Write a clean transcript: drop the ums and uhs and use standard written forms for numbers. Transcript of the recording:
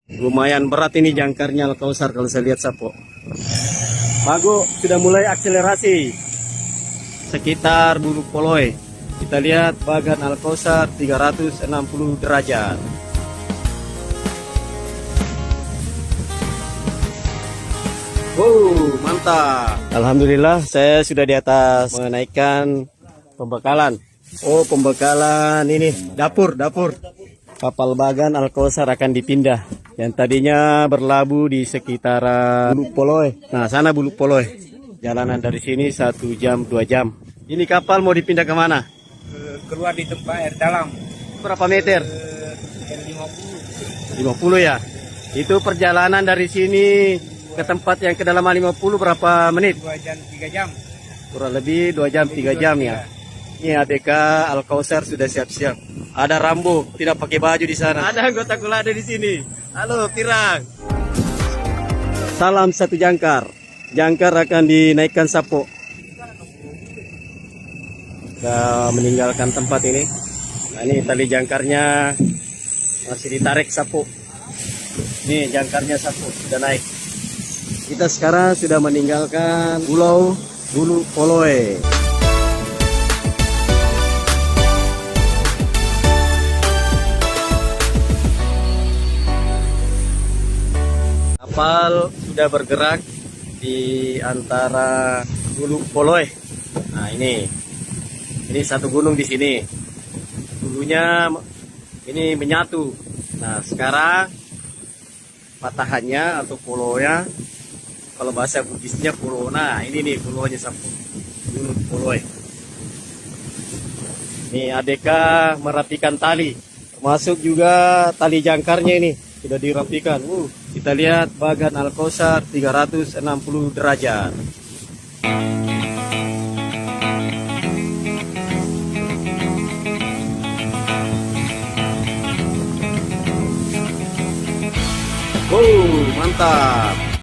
Lumayan berat ini jangkarnya Al-Kausar kalau saya lihat Sapo. Mago sudah mulai akselerasi sekitar Bulu Poloi. Kita lihat bagan Al-Kausar 360 derajat. Wow, mantap. Alhamdulillah saya sudah di atas menaikkan pembekalan. Oh, pembekalan ini dapur. Kapal bagan Al-Kausar akan dipindah. Yang tadinya berlabuh di sekitaran Bulu Poloi. Nah, sana Bulu Poloi. Jalanan dari sini 1 jam, 2 jam. Ini kapal mau dipindah kemana? Keluar di tempat air dalam. Berapa meter? 50 ya. Itu perjalanan dari sini ke tempat yang kedalaman 50 berapa menit? 2 jam 3 jam. Kurang lebih 2 jam 3 jam ya. Ini ABK Al-Kausar sudah siap-siap. Ada Rambo, tidak pakai baju di sana. Ada anggota Kulada di sini. Halo, Pirang. Salam satu jangkar. Jangkar akan dinaikkan Sapo. Kita meninggalkan tempat ini. Nah, ini tali jangkarnya masih ditarik Sapo. Ini jangkarnya Sapo sudah naik. Kita sekarang sudah meninggalkan Pulau Bulu Poloi. Kapal sudah bergerak di antara Bulu Poloi. Nah, ini satu gunung di sini. Dulunya ini menyatu. Nah, sekarang patahannya atau polonya, kalau bahasa Bugisnya pulau. Nah, ini nih pulaunya Sapo. Bulu Poloi. Ini ADK merapikan tali, termasuk juga tali jangkarnya ini sudah dirapikan. Kita lihat bagan Al-Kausar 360 derajat. Mantap.